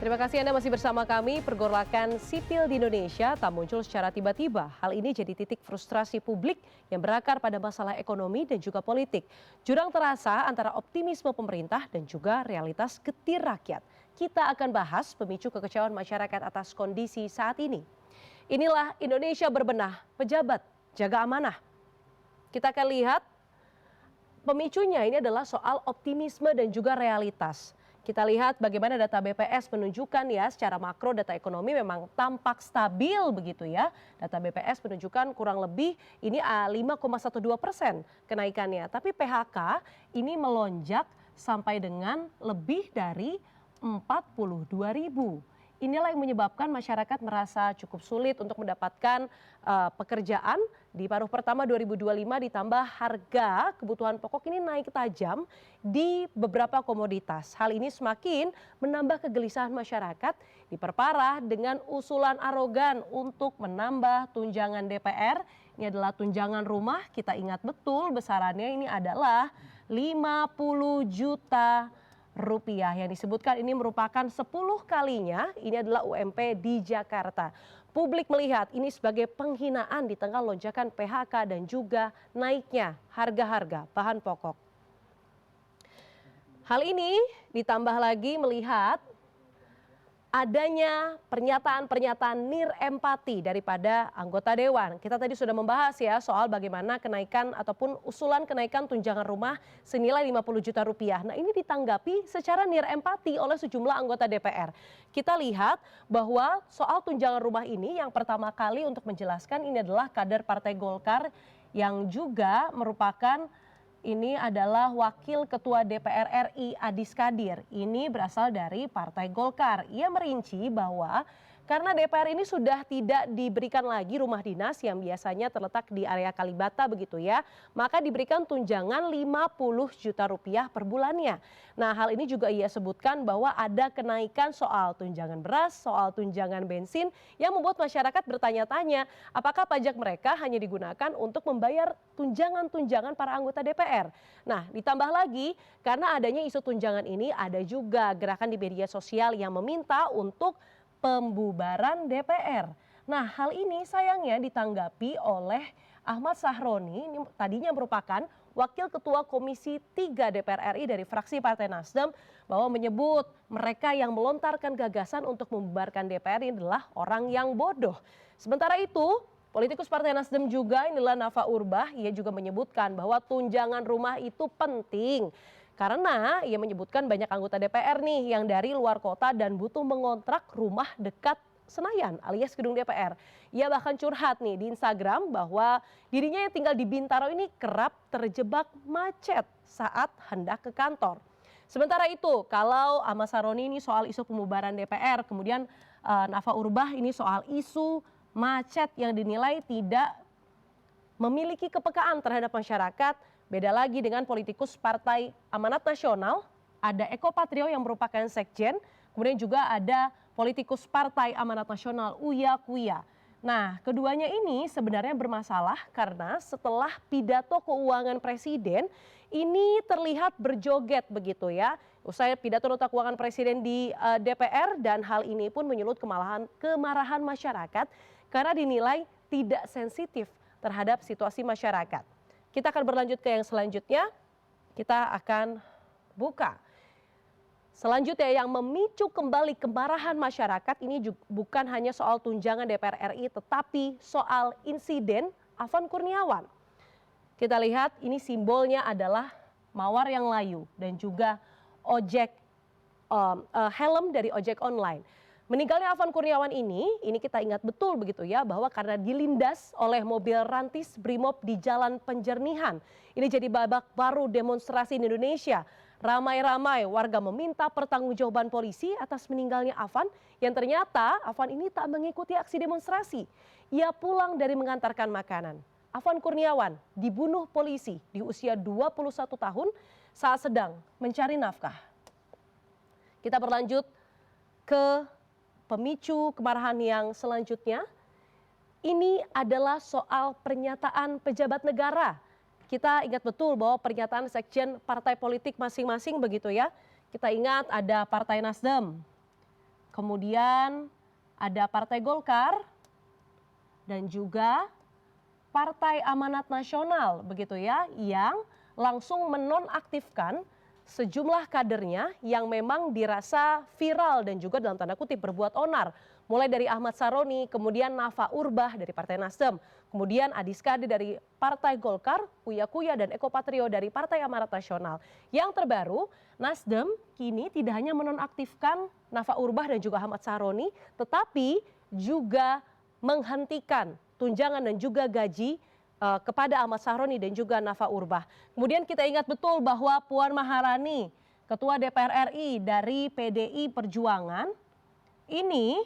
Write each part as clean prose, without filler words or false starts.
Terima kasih Anda masih bersama kami. Pergolakan sipil di Indonesia tak muncul secara tiba-tiba. Hal ini jadi titik frustrasi publik yang berakar pada masalah ekonomi dan juga politik. Jurang terasa antara optimisme pemerintah dan juga realitas getir rakyat. Kita akan bahas pemicu kekecewaan masyarakat atas kondisi saat ini. Inilah Indonesia berbenah, pejabat jaga amanah. Kita akan lihat pemicunya ini adalah soal optimisme dan juga realitas. Kita lihat bagaimana data BPS menunjukkan ya secara makro data ekonomi memang tampak stabil begitu ya. Data BPS menunjukkan kurang lebih ini 5,12% kenaikannya. Tapi PHK ini melonjak sampai dengan lebih dari 42.000. Inilah yang menyebabkan masyarakat merasa cukup sulit untuk mendapatkan pekerjaan. Di paruh pertama 2025 ditambah harga kebutuhan pokok ini naik tajam di beberapa komoditas. Hal ini semakin menambah kegelisahan masyarakat, diperparah dengan usulan arogan untuk menambah tunjangan DPR. Ini adalah tunjangan rumah, kita ingat betul besarannya ini adalah 50 juta rupiah yang disebutkan ini merupakan 10 kalinya ini adalah UMP di Jakarta. Publik melihat ini sebagai penghinaan di tengah lonjakan PHK dan juga naiknya harga-harga bahan pokok. Hal ini ditambah lagi melihat adanya pernyataan-pernyataan nirempati daripada anggota dewan. Kita tadi sudah membahas ya soal bagaimana kenaikan ataupun usulan kenaikan tunjangan rumah senilai 50 juta rupiah. Nah ini ditanggapi secara nirempati oleh sejumlah anggota DPR. Kita lihat bahwa soal tunjangan rumah ini yang pertama kali untuk menjelaskan ini adalah kader Partai Golkar yang juga merupakan ini adalah Wakil Ketua DPR RI Adis Kadir. Ini berasal dari Partai Golkar. Ia merinci bahwa karena DPR ini sudah tidak diberikan lagi rumah dinas yang biasanya terletak di area Kalibata begitu ya. Maka diberikan tunjangan 50 juta rupiah per bulannya. Nah hal ini juga ia sebutkan bahwa ada kenaikan soal tunjangan beras, soal tunjangan bensin yang membuat masyarakat bertanya-tanya apakah pajak mereka hanya digunakan untuk membayar tunjangan-tunjangan para anggota DPR. Nah ditambah lagi karena adanya isu tunjangan ini ada juga gerakan di media sosial yang meminta untuk pembubaran DPR. Nah hal ini sayangnya ditanggapi oleh Ahmad Sahroni, ini tadinya merupakan Wakil Ketua Komisi 3 DPR RI dari fraksi Partai Nasdem, bahwa menyebut mereka yang melontarkan gagasan untuk membubarkan DPR ini adalah orang yang bodoh. Sementara itu, politikus Partai Nasdem juga inilah Nafa Urbah, ia juga menyebutkan bahwa tunjangan rumah itu penting. Karena ia menyebutkan banyak anggota DPR nih yang dari luar kota dan butuh mengontrak rumah dekat Senayan alias gedung DPR. Ia bahkan curhat nih di Instagram bahwa dirinya yang tinggal di Bintaro ini kerap terjebak macet saat hendak ke kantor. Sementara itu kalau Ahmad Saroni ini soal isu pembubaran DPR, kemudian Nafa Urbah ini soal isu macet yang dinilai tidak memiliki kepekaan terhadap masyarakat. Beda lagi dengan politikus Partai Amanat Nasional, ada Eko Patrio yang merupakan sekjen, kemudian juga ada politikus Partai Amanat Nasional Uya Kuya. Nah, keduanya ini sebenarnya bermasalah karena setelah pidato keuangan Presiden ini terlihat berjoget begitu ya. Usai pidato nota keuangan Presiden di DPR dan hal ini pun menyulut kemarahan masyarakat karena dinilai tidak sensitif terhadap situasi masyarakat. Kita akan berlanjut ke yang selanjutnya, kita akan buka. Selanjutnya yang memicu kembali kemarahan masyarakat ini bukan hanya soal tunjangan DPR RI tetapi soal insiden Afan Kurniawan. Kita lihat ini simbolnya adalah mawar yang layu dan juga helm dari ojek online. Meninggalnya Afan Kurniawan ini kita ingat betul begitu ya bahwa karena dilindas oleh mobil rantis Brimob di Jalan Penjernihan. Ini jadi babak baru demonstrasi di Indonesia. Ramai-ramai warga meminta pertanggungjawaban polisi atas meninggalnya Afan yang ternyata Afan ini tak mengikuti aksi demonstrasi. Ia pulang dari mengantarkan makanan. Afan Kurniawan dibunuh polisi di usia 21 tahun saat sedang mencari nafkah. Kita berlanjut ke pemicu kemarahan yang selanjutnya, ini adalah soal pernyataan pejabat negara. Kita ingat betul bahwa pernyataan sekjen partai politik masing-masing begitu ya. Kita ingat ada Partai Nasdem, kemudian ada Partai Golkar, dan juga Partai Amanat Nasional begitu ya, yang langsung menonaktifkan sejumlah kadernya yang memang dirasa viral dan juga dalam tanda kutip berbuat onar. Mulai dari Ahmad Saroni, kemudian Nafa Urbah dari Partai Nasdem, kemudian Adis Kade dari Partai Golkar, Uya Kuya dan Eko Patrio dari Partai Amanat Nasional. Yang terbaru, Nasdem kini tidak hanya menonaktifkan Nafa Urbah dan juga Ahmad Saroni, tetapi juga menghentikan tunjangan dan juga gaji kepada Ahmad Saroni dan juga Nafa Urbah. Kemudian kita ingat betul bahwa Puan Maharani, Ketua DPR RI dari PDI Perjuangan, ini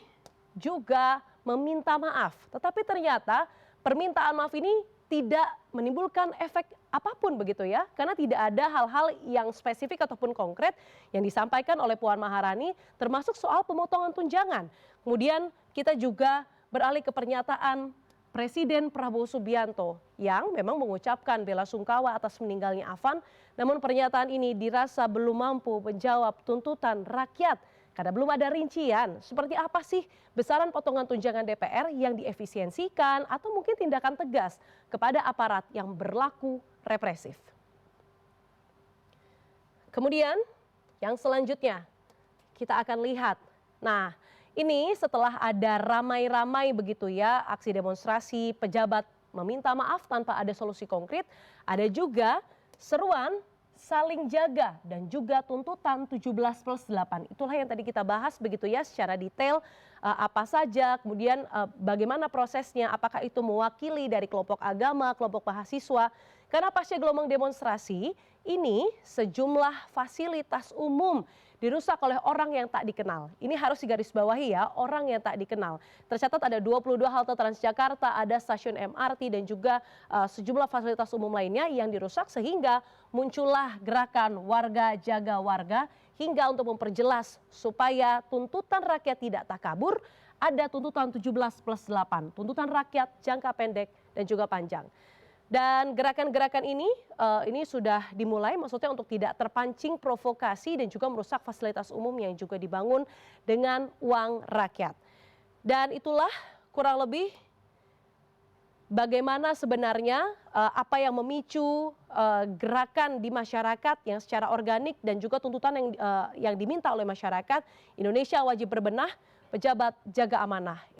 juga meminta maaf. Tetapi ternyata permintaan maaf ini tidak menimbulkan efek apapun begitu ya. Karena tidak ada hal-hal yang spesifik ataupun konkret yang disampaikan oleh Puan Maharani, termasuk soal pemotongan tunjangan. Kemudian kita juga beralih ke pernyataan Presiden Prabowo Subianto yang memang mengucapkan bela sungkawa atas meninggalnya Afan, namun pernyataan ini dirasa belum mampu menjawab tuntutan rakyat karena belum ada rincian seperti apa sih besaran potongan tunjangan DPR yang diefisiensikan atau mungkin tindakan tegas kepada aparat yang berlaku represif. Kemudian yang selanjutnya kita akan lihat, nah ini setelah ada ramai-ramai begitu ya aksi demonstrasi pejabat meminta maaf tanpa ada solusi konkret, ada juga seruan saling jaga dan juga tuntutan 17+8. Itulah yang tadi kita bahas begitu ya secara detail apa saja, kemudian bagaimana prosesnya, apakah itu mewakili dari kelompok agama, kelompok mahasiswa. Karena pasca gelombang demonstrasi ini sejumlah fasilitas umum dirusak oleh orang yang tak dikenal. Ini harus digarisbawahi ya, orang yang tak dikenal. Tercatat ada 22 halte Transjakarta, ada stasiun MRT dan juga sejumlah fasilitas umum lainnya yang dirusak sehingga muncullah gerakan warga jaga warga hingga untuk memperjelas supaya tuntutan rakyat tidak takabur, ada tuntutan 17+8, tuntutan rakyat jangka pendek dan juga panjang. Dan gerakan-gerakan ini sudah dimulai maksudnya untuk tidak terpancing provokasi dan juga merusak fasilitas umum yang juga dibangun dengan uang rakyat. Dan itulah kurang lebih bagaimana sebenarnya apa yang memicu gerakan di masyarakat yang secara organik dan juga tuntutan yang diminta oleh masyarakat. Indonesia wajib berbenah, pejabat jaga amanah.